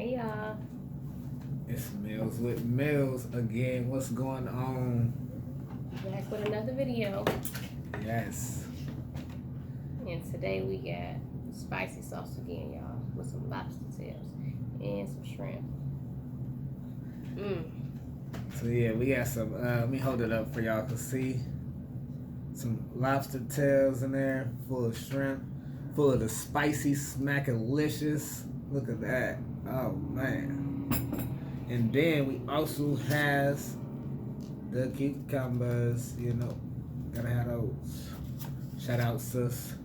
Hey y'all. It's Mills with Mills again. What's going on? Back with another video. Yes. And today we got spicy sauce again, y'all, with some lobster tails and some shrimp. So yeah, we got some let me hold it up for y'all to see. Some lobster tails in there, full of shrimp, full of the spicy Smackalicious. Look at that. Oh man. And then we also has the cucumbers, you know. Gotta have those. Shout out sis.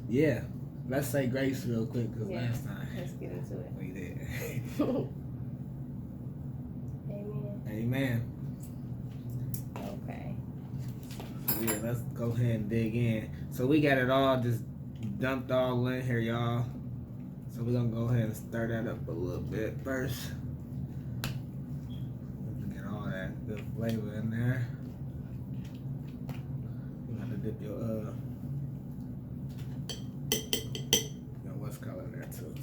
Yeah. Let's say grace real quick because last time let's get into it. we did. Amen. Amen. Okay. So yeah, let's go ahead and dig in. So we got it all just dumped all in here, y'all. So we're gonna go ahead and stir that up a little bit first. Get all that good flavor in there. You got to dip your what's color in there too.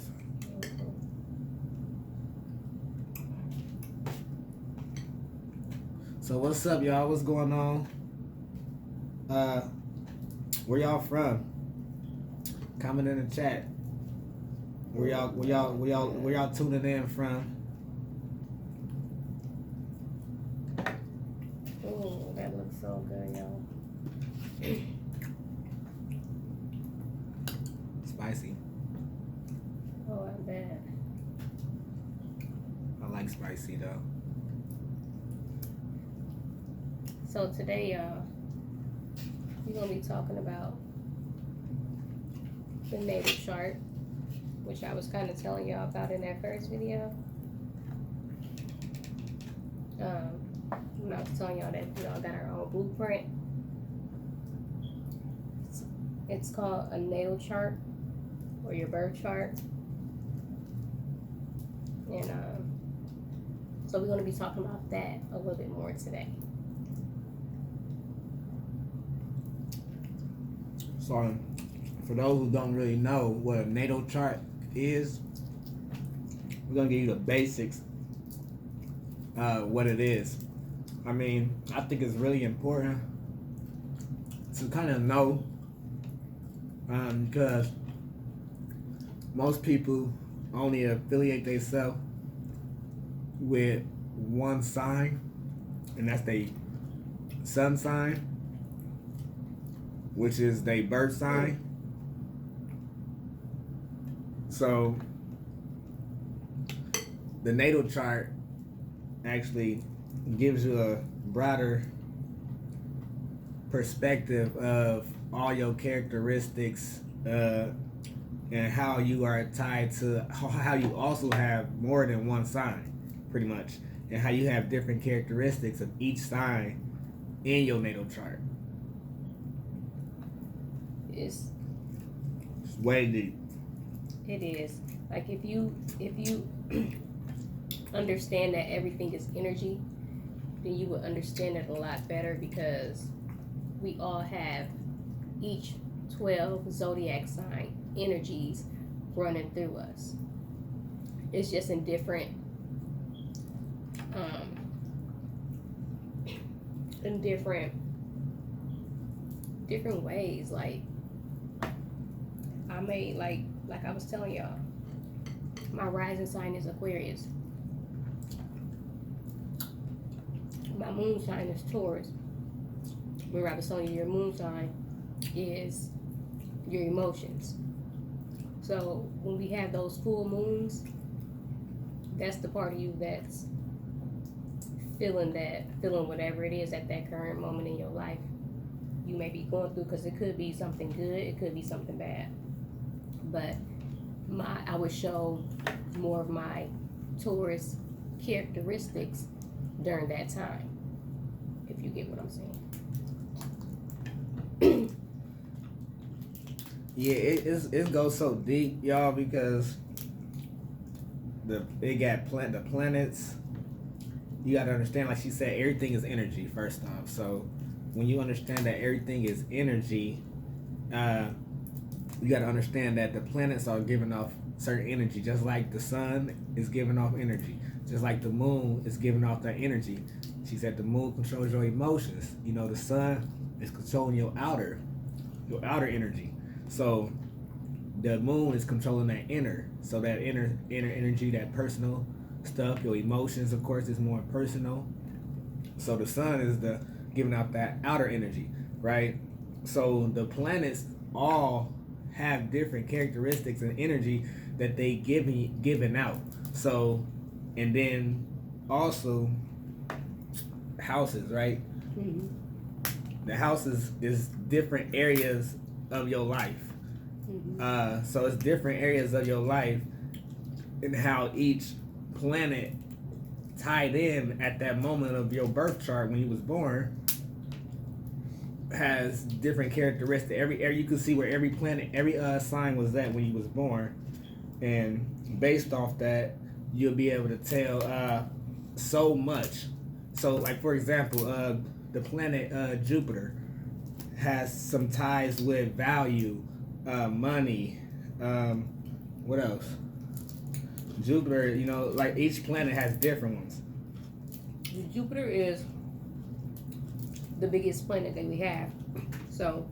So what's up, y'all? What's going on? Where y'all from? Comment in the chat. Where y'all tuning in from? Oh, that looks so good, y'all. Spicy. Oh, I bet. I like spicy though. So today, we're gonna be talking about the natal chart, which I was kind of telling y'all about in that first video. When I was telling y'all that y'all got our own blueprint. It's called a natal chart or your birth chart. And so we're going to be talking about that a little bit more today. So, for those who don't really know what a natal chart is, we're gonna give you the basics. What it is. I mean, I think it's really important to kind of know, because most people only affiliate themselves with one sign, and that's their sun sign, which is their birth sign. So the natal chart actually gives you a broader perspective of all your characteristics and how you are tied to how you also have more than one sign, pretty much, and how you have different characteristics of each sign in your natal chart. It's way deep. It is. Like if you understand that everything is energy, then you will understand it a lot better, because we all have each 12 zodiac sign energies running through us. It's just in different different ways. Like I made like I was telling y'all, my rising sign is Aquarius. My moon sign is Taurus. Remember I was telling you your moon sign is your emotions. So when we have those full moons, that's the part of you that's feeling whatever it is at that current moment in your life you may be going through, because it could be something good, it could be something bad. But I would show more of my Taurus characteristics during that time, if you get what I'm saying. Yeah, it goes so deep, y'all, because the planets. You gotta understand, like she said, everything is energy first off. So when you understand that everything is energy, you got to understand that the planets are giving off certain energy, just like the sun is giving off energy, just like the moon is giving off that energy. She said the moon controls your emotions. You know, the sun is controlling your outer energy. So the moon is controlling that inner. So that inner energy, that personal stuff, your emotions, of course, is more personal. So the sun is the giving out that outer energy, right? So the planets all have different characteristics and energy that they giving out. So, and then also houses, right? Mm-hmm. The houses is different areas of your life. Mm-hmm. So it's different areas of your life and how each planet tied in at that moment of your birth chart when you was born has different characteristics. Every you can see where every planet, every sign was at when you was born, and based off that, you'll be able to tell so much. So, like for example, the planet Jupiter has some ties with value, money. What else? Jupiter, you know, like each planet has different ones. Jupiter is the biggest planet that we have. So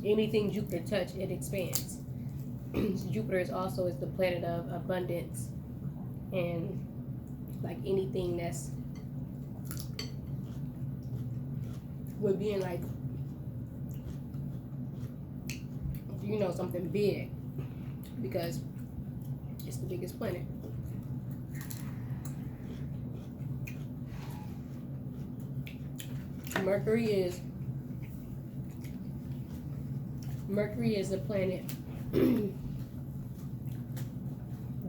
anything Jupiter touch, it expands. Jupiter is also the planet of abundance, and like anything that's would being like, you know, something big, because it's the biggest planet. Mercury is the planet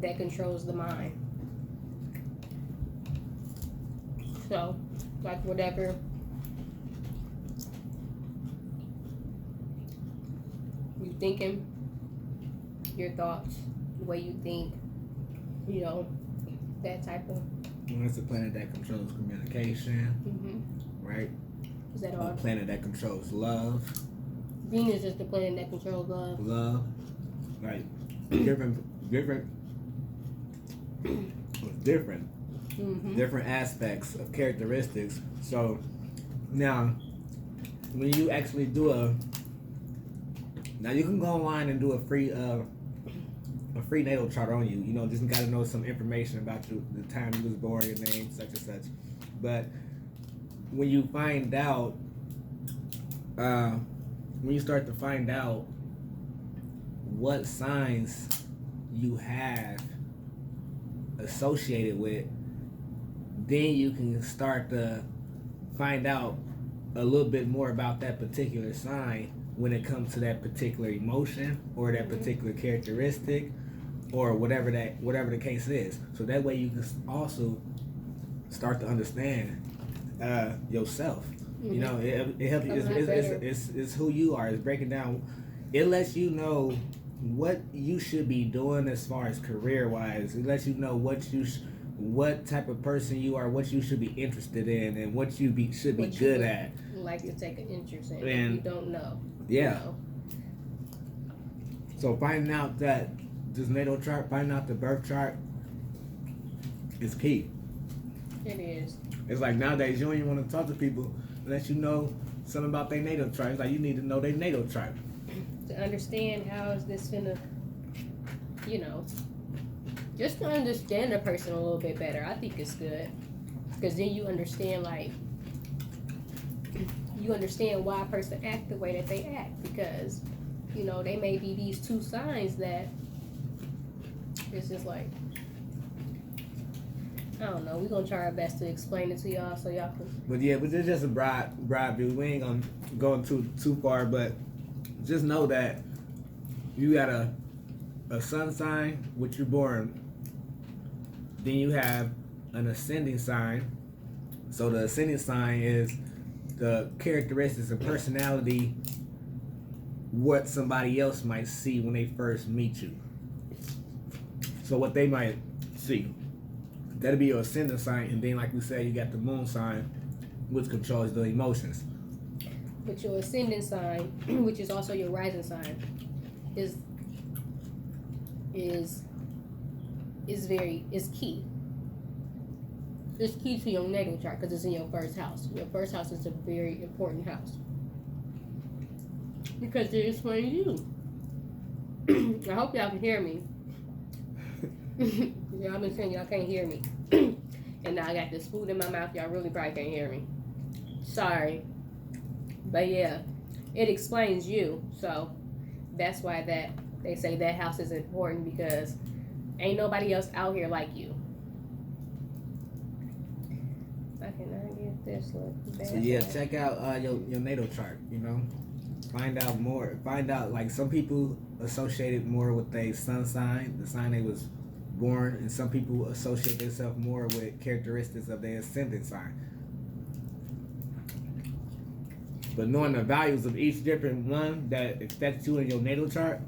that controls the mind. So, like whatever you thinking, your thoughts, the way you think, you know, that type of. It's a planet that controls communication, right? Is that all? A planet that controls love. Venus is the planet that controls love. Love, right? Different, different aspects of characteristics. So now, when you actually do now you can go online and do a free natal chart on you. You know, just got to know some information about you, the time you was born, your name, such and such. But when you find out, when you start to find out what signs you have associated with, then you can start to find out a little bit more about that particular sign when it comes to that particular emotion or that particular characteristic or whatever the case is. So that way you can also start to understand yourself. You know, it helps you. It's who you are. It's breaking down. It lets you know what you should be doing as far as career wise. It lets you know what type of person you are, what you should be interested in, and what you should be good at. Like to take an interest in, and you don't know. Yeah. You know? So finding out that this natal chart, finding out the birth chart, is key. It is. It's like nowadays you don't even want to talk to people unless you know something about their natal chart. It's like you need to know their natal chart to understand how is this gonna, you know, just to understand a person a little bit better. I think it's good, because then you understand, like, you understand why a person act the way that they act, because, you know, they may be these two signs that it's just like, I don't know. We're gonna try our best to explain it to y'all so y'all can. But yeah, but it's just a broad view. We ain't gonna go too far, but just know that you got a sun sign, which you're born. Then you have an ascending sign. So the ascending sign is the characteristics and personality, what somebody else might see when they first meet you. So what they might see. That'll be your ascendant sign, and then like we said, you got the moon sign, which controls the emotions. But your ascendant sign, which is also your rising sign, is key. It's key to your natal chart because it's in your first house. Your first house is a very important house because it explains you. I hope y'all can hear me. Y'all been saying y'all can't hear me. And now I got this food in my mouth. Y'all really probably can't hear me. Sorry. But yeah, it explains you. So that's why that they say that house is important because ain't nobody else out here like you. I cannot get this look. So yeah, check out your natal chart, you know. Find out more. Find out, like, some people associate it more with their sun sign, the sign they was born, and some people associate themselves more with characteristics of their ascendant sign. But knowing the values of each different one that affects you in your natal chart,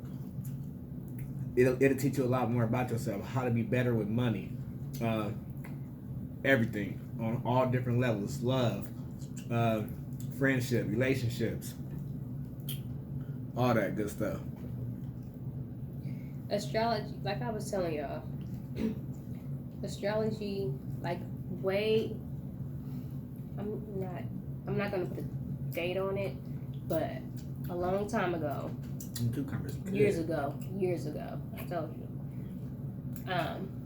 it'll teach you a lot more about yourself, how to be better with money, everything on all different levels, love, friendship, relationships, all that good stuff. Astrology, like I was telling y'all, astrology, like I'm not gonna put a date on it, but a long time ago, years ago, I told you,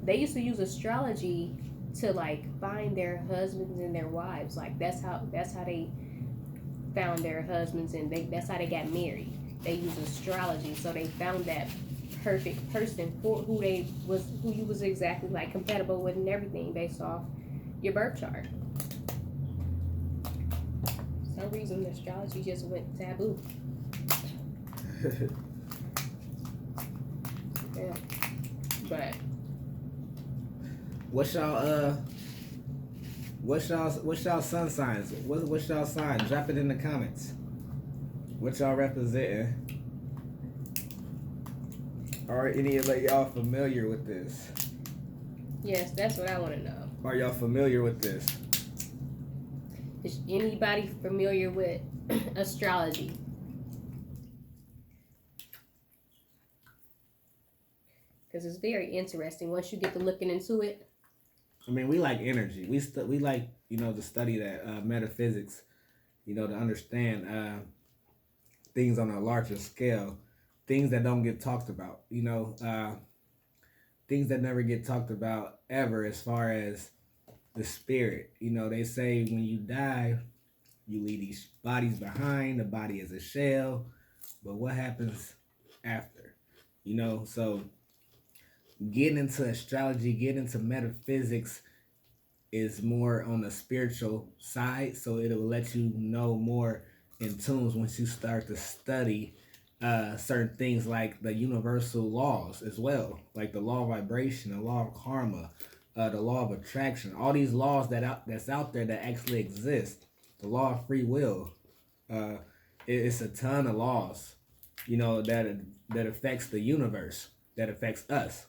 they used to use astrology to like find their husbands and their wives. Like that's how they found their husbands, and that's how they got married. They used astrology, so they found that perfect person for who you was exactly like compatible with and everything based off your birth chart. For some reason astrology just went taboo. Yeah. But what's y'all sun signs? What's y'all sign? Drop it in the comments. What y'all representing? Are any of y'all familiar with this? Yes, that's what I want to know. Are y'all familiar with this? Is anybody familiar with astrology? Because it's very interesting once you get to looking into it. I mean, we like energy. We like, you know, to study that metaphysics, you know, to understand things on a larger scale, things that don't get talked about, you know, things that never get talked about ever as far as the spirit. You know, they say when you die, you leave these bodies behind. The body is a shell. But what happens after? You know, so getting into astrology, getting into metaphysics is more on the spiritual side. So it'll let you know more in tunes once you start to study certain things like the universal laws as well, like the law of vibration, the law of karma, the law of attraction, all these laws that's out there that actually exist, the law of free will. It's a ton of laws, you know, that affects the universe, that affects us.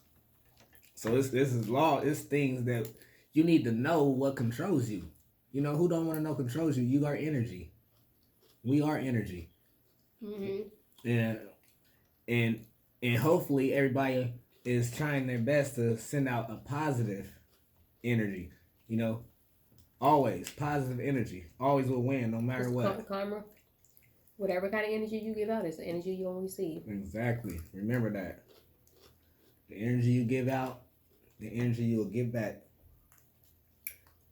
So this is law. It's things that you need to know what controls you. You know, who don't want to know controls you? You are energy. We are energy. Mm-hmm. And hopefully everybody is trying their best to send out a positive energy. You know, always positive energy. Always will win, no matter what. Karma. Whatever kind of energy you give out is the energy you will receive. Exactly. Remember that. The energy you give out, the energy you will give back.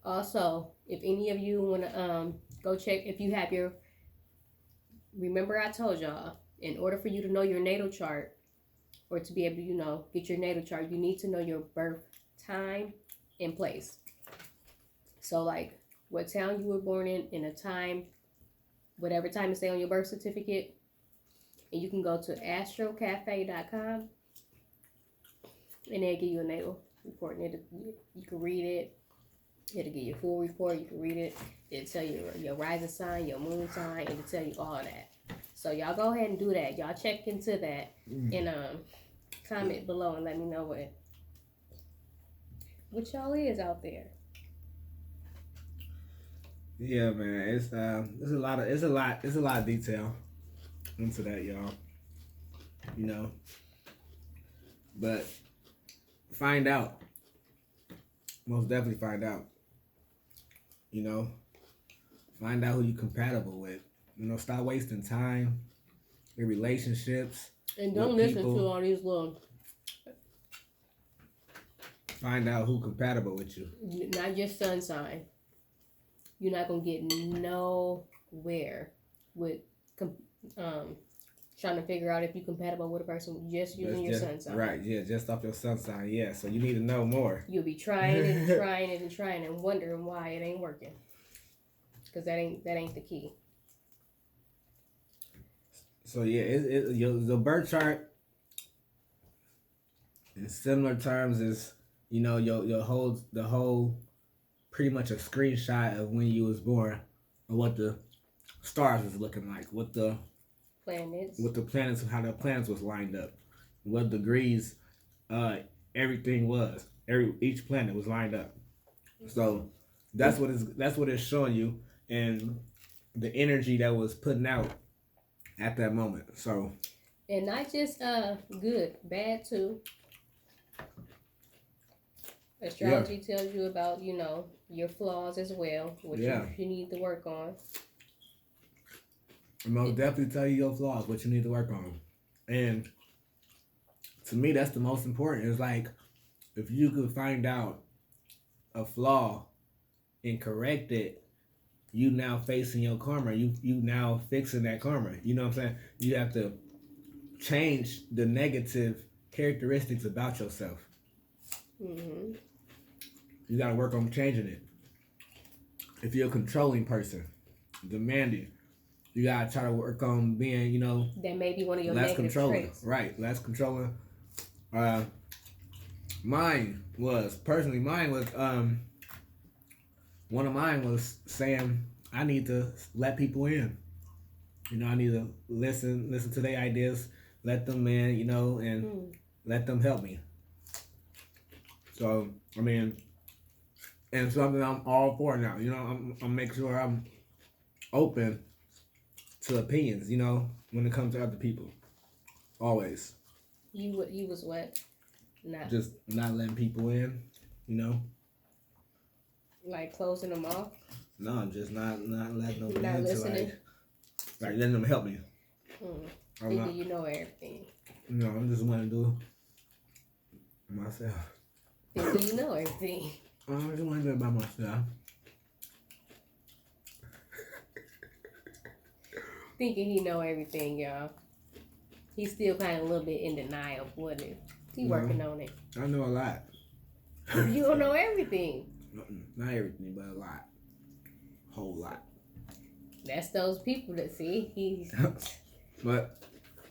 Also, if any of you want to go check, if you have your, remember I told y'all, in order for you to know your natal chart, or to be able to, you know, get your natal chart, you need to know your birth time and place. So like what town you were born in a time, whatever time it say on your birth certificate, and you can go to astrocafe.com and they'll give you a natal report, and you can read it. It'll give you a full report. You can read it. It'll tell you your rising sign, your moon sign. It'll tell you all that. So y'all go ahead and do that. Y'all check into that and comment below and let me know what y'all is out there. Yeah, man. It's a lot of detail into that, y'all. you know. But find out. Most definitely find out. You know, find out who you're compatible with. You know, stop wasting time in relationships. And don't listen to all these little. Find out who's compatible with you. Not your sun sign. You're not gonna get nowhere with trying to figure out if you're compatible with a person just using your sun sign. Right, yeah, just off your sun sign, yeah. So you need to know more. You'll be trying it and trying it and trying and wondering why it ain't working. Because that ain't the key. So yeah, the birth chart in similar terms is, you know, your whole pretty much a screenshot of when you was born and what the stars was looking like, what the planets, how the planets was lined up, what degrees everything was. Each planet was lined up. So that's what it's showing you, and the energy that was putting out at that moment. So, and not just good, bad too. Astrology tells you about, you know, your flaws as well, which you need to work on. It most definitely tell you your flaws, what you need to work on. And to me, that's the most important. It's like, if you could find out a flaw and correct it, you now facing your karma. You now fixing that karma. You know what I'm saying? You have to change the negative characteristics about yourself. Mm-hmm. You got to work on changing it. If you're a controlling person, demanding, you got to try to work on being, you know, that may be one of your less negative controlling. traits. Right, less controlling. Mine was one of mine was saying I need to let people in. You know, I need to listen to their ideas, let them in, you know, and let them help me. So, I mean, and something I'm all for now. You know, I'm make sure I'm open to opinions, you know, when it comes to other people. Always. You was what? Just not letting people in, you know. Like closing them off? No, I'm just not letting them not in. Listening? Like letting them help me. Thinking you know everything. No, I'm just want to do myself. Thinking you know everything. I just want to do it by myself. Thinking he know everything, y'all. He's still kind of a little bit in denial of what it. He working on it. I know a lot. You don't know everything. Not everything, but a lot. Whole lot. That's those people that see he's. But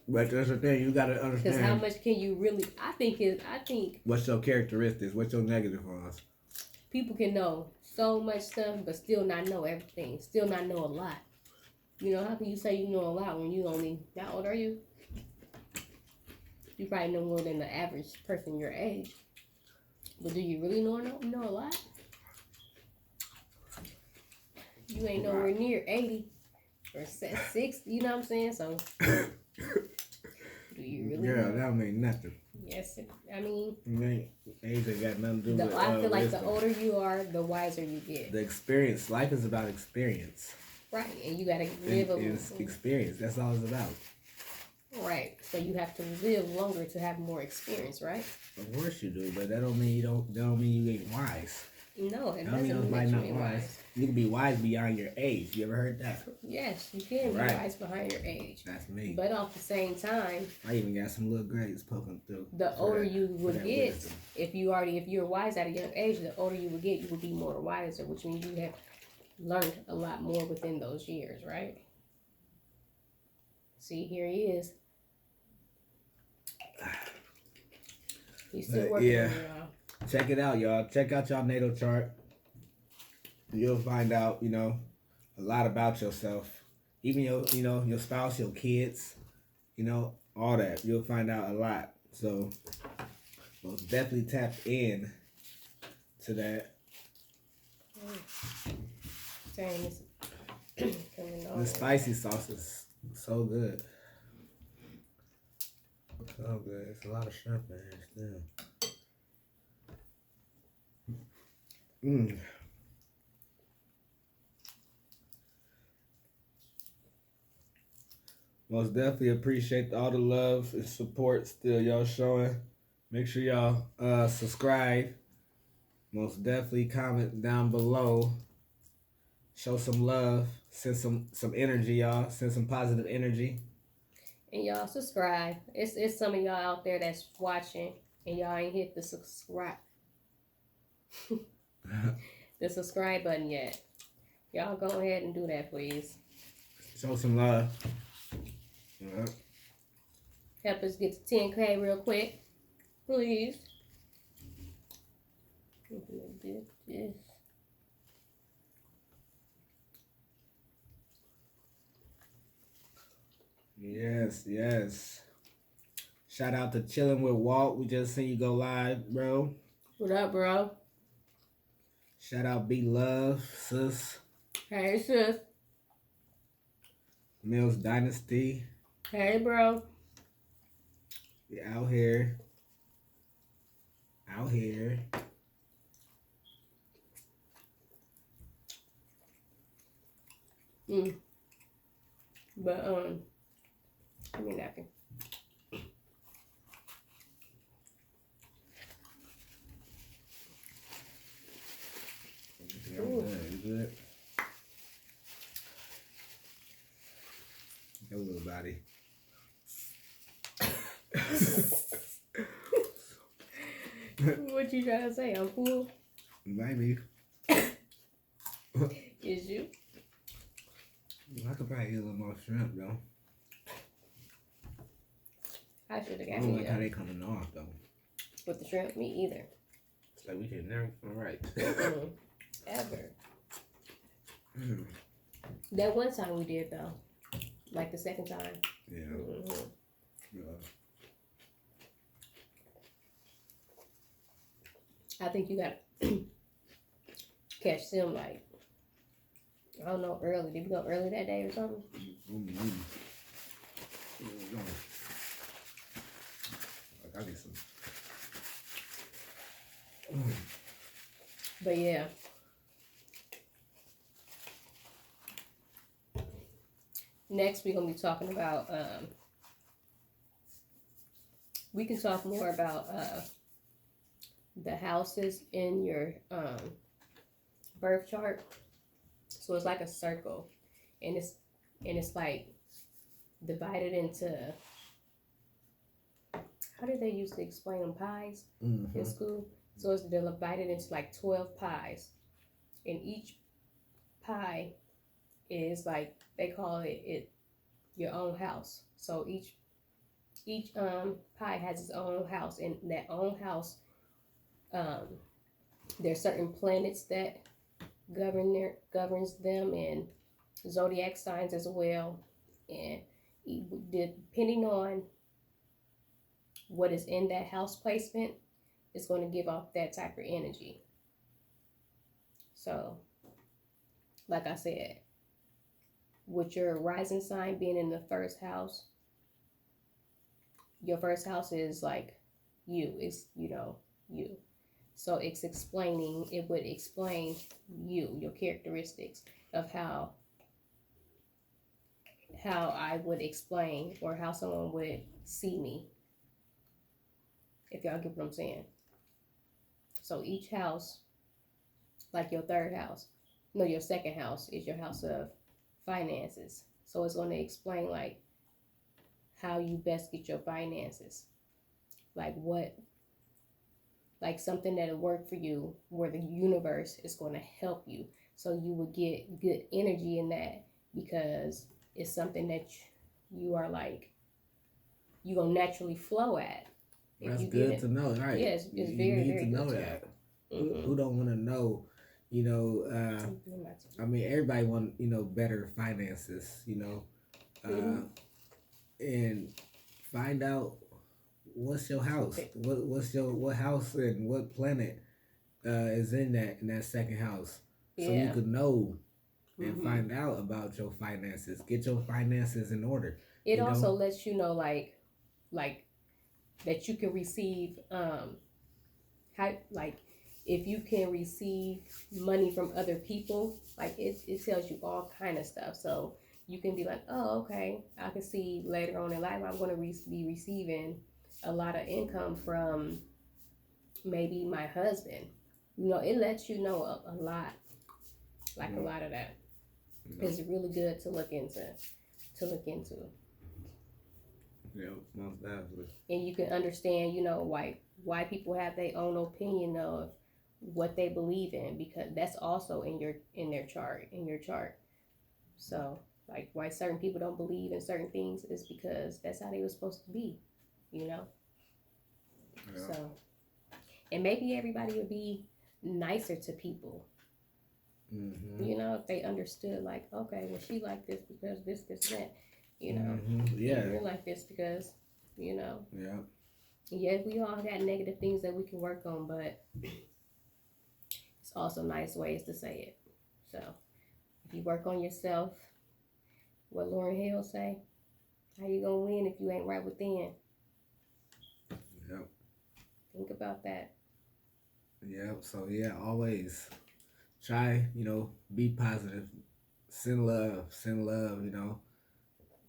that's the thing, you gotta understand. Because how much can you really? I think. What's your characteristics? What's your negative ones? People can know so much stuff, but still not know everything. Still not know a lot. You know, how can you say you know a lot when you only? How old are you? You probably know more than the average person your age. But do you really know a lot? You ain't nowhere near 80 or 60, you know what I'm saying? So, do you really Girl, know? that don't mean nothing. Yes, I mean... Age ain't got nothing to do with I feel like wisdom. The older you are, the wiser you get. The experience. Life is about experience. Right, and you gotta live experience. That's all it's about. Right, so you have to live longer to have more experience, right? Of course you do, but that don't mean you ain't wise. No, it doesn't mean make you not wise. You can be wise beyond your age. You ever heard that? Yes, you can be wise behind your age. That's me. But at the same time, I even got some little grades poking through. The older you would get, wisdom. if you're wise at a young age, the older you would get, you would be more wiser, which means you have learned a lot more within those years, right? See, here he is. He's still working on y'all. Check it out, y'all. Check out y'all natal chart. You'll find out, you know, a lot about yourself. Even your spouse, your kids, you know, all that. You'll find out a lot. So, most definitely tap in to that. Dang, the spicy sauce is so good. So good. It's a lot of shrimp in here still. Most definitely appreciate all the love and support still y'all showing. Make sure y'all subscribe. Most definitely comment down below. Show some love. Send some energy, y'all. Send some positive energy. And y'all subscribe. It's some of y'all out there that's watching and y'all ain't hit the subscribe the subscribe button yet. Y'all go ahead and do that, please. Show some love. Yeah. Help us get to 10K real quick, please. Yes. Shout out to Chilling with Walt. We just seen you go live, bro. What up, bro? Shout out B Love, sis. Hey, sis. Mills Dynasty. Hey, bro. We out here. But give me a napkin. Yeah, I'm good. You good? Your little body. What you trying to say? I'm full? Maybe. Is you? I could probably eat a little more shrimp, though. I should have I got don't me like how they coming off, though. with the shrimp. Me either. It's like we can never come right. Ever. That one time we did, though. Like the second time. Yeah. Yeah. I think you got to catch them, like, I don't know, early. Did we go early that day or something? I need some. But yeah. Next, we're going to be talking about, we can talk more about the houses in your birth chart. So it's like a circle, and it's like divided into, how did they used to explain them, pies in school? So it's divided into like 12 pies, and each pie is like, they call it your own house. So each pie has its own house, and that own house, there's certain planets that governs them, and zodiac signs as well, and depending on what is in that house placement, is going to give off that type of energy. So, like I said, with your rising sign being in the first house, your first house is like you. It's, you. So it would explain you, your characteristics of how I would explain, or how someone would see me, if y'all get what I'm saying. So each house, like your your second house is your house of finances. So it's going to explain like how you best get your finances, like something that'll work for you, where the universe is going to help you. So you will get good energy in that, because it's something that you are like, you're going to naturally flow at. That's good to know, right? Yes, it's you very, need very to know good that. to know. Who don't want to know? I mean, everybody want better finances. And find out what's your house. What house and what planet is in that second house, so you could know and find out about your finances. Get your finances in order. It also lets you know, like that you can receive how like if you can receive money from other people, like it tells you all kind of stuff. So you can be like, oh, okay, I can see later on in life I'm going to be receiving a lot of income from maybe my husband. You know, it lets you know a lot, like a lot of that. It's really good to look into. Yeah, most definitely. And you can understand, you know, why people have their own opinion of what they believe in, because that's also in their chart. So like why certain people don't believe in certain things is because that's how they were supposed to be, you know. Yeah. So and maybe everybody would be nicer to people, you know, if they understood like, okay, well she like this because this that, you know. Yeah. And you're like this because, you know. Yeah. Yeah, we all got negative things that we can work on, but it's also nice ways to say it. So if you work on yourself, what Lauren Hill say, how you gonna win if you ain't right within? Yep. Think about that. Yep. So yeah, always try, be positive. Send love,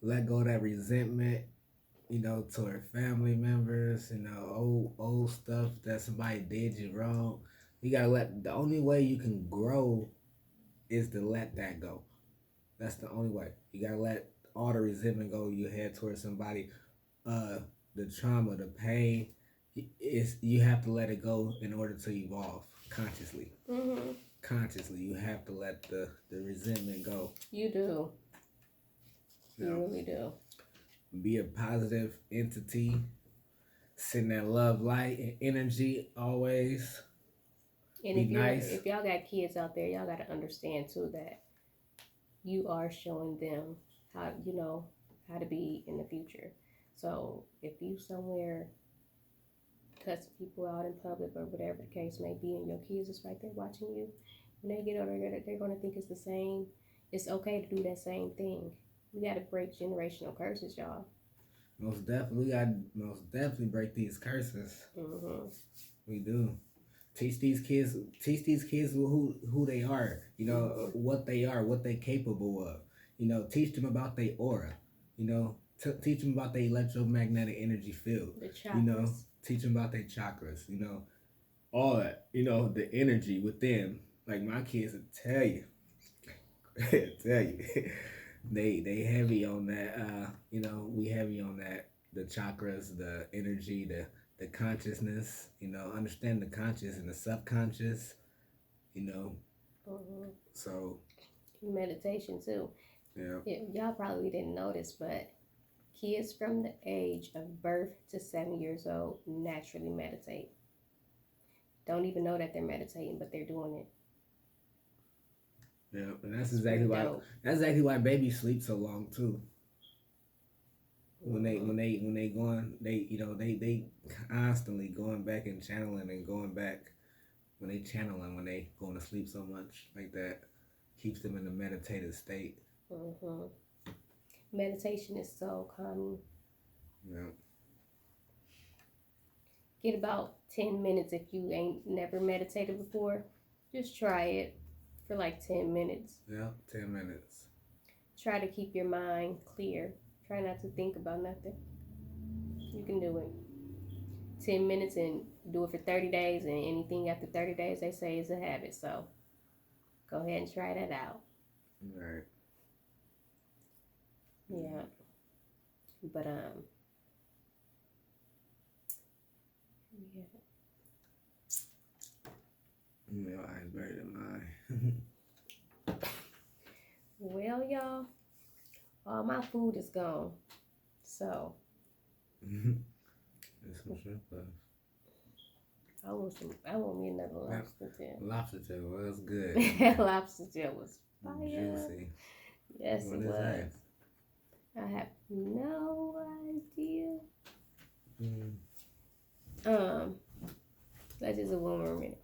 let go of that resentment, toward family members, old stuff that somebody did you wrong. You gotta the only way you can grow is to let that go. That's the only way. You gotta let all the resentment go you had towards somebody. The trauma, the pain, you have to let it go in order to evolve consciously. Consciously, you have to let the resentment go. You do. You really do. Be a positive entity. Send that love, light, and energy always. And be nice. If y'all got kids out there, y'all got to understand too that you are showing them how how to be in the future. So if you somewhere cussing people out in public or whatever the case may be, and your kids is right there watching you, when they get older, they're gonna think it's the same. It's okay to do that same thing. We got to break generational curses, y'all. Most definitely, we got most definitely break these curses. We do. Teach these kids who they are. What they are, what they capable of. Teach them about their aura. Teach them about their electromagnetic energy field. The chakras. Teach them about their chakras. All that. The energy within. Like my kids will tell you. tell you. They heavy on that. We heavy on that. The chakras, the energy, the consciousness. Understand the conscious and the subconscious. So meditation too. Yeah. Y'all probably didn't notice, but kids from the age of birth to 7 years old naturally meditate. Don't even know that they're meditating, but they're doing it. Yeah, and that's exactly why babies sleep so long too. When they going, they constantly going back and channeling and going back. When they channeling, when they going to sleep so much like that, keeps them in a meditative state. Meditation is so calming. Yeah. Get about 10 minutes if you ain't never meditated before. Just try it for like 10 minutes. Yeah, 10 minutes. Try to keep your mind clear. Try not to think about nothing. You can do it. 10 minutes and do it for 30 days, and anything after 30 days they say is a habit. So go ahead and try that out. Right. Yeah. But Your eyes better than mine. Well, y'all, all my food is gone. So There's some shrimp left. I want me another lobster tail. Lobster tail was good. Lobster tail was fire. Juicy. Yes, What it is was. that? I have no idea. That's just a 1 more minute.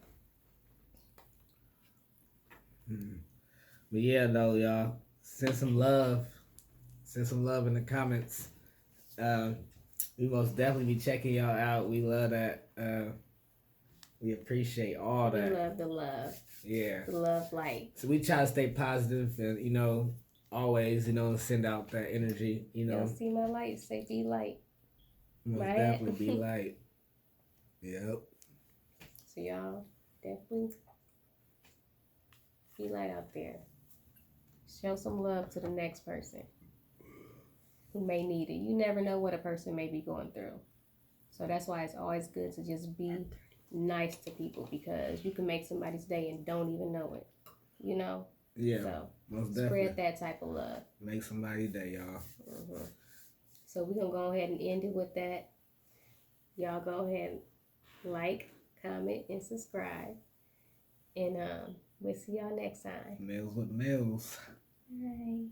But yeah, though, y'all, send some love in the comments. We most definitely be checking y'all out. We love that. We appreciate all that. We love the love. Yeah. The love light. So we try to stay positive and, you know, always, you know, send out that energy, you know. Y'all see my light? Say be light. Most Right? definitely be light. Yep. So y'all definitely be light out there. Show some love to the next person who may need it. You never know what a person may be going through. So that's why it's always good to just be nice to people, because you can make somebody's day and don't even know it. You know? Yeah. So most definitely. spread that type of love. Make somebody's day, y'all. Mm-hmm. So we're going to go ahead and end it with that. Y'all go ahead and like, comment, and subscribe. And we'll see y'all next time. Mills with Mills. Bye.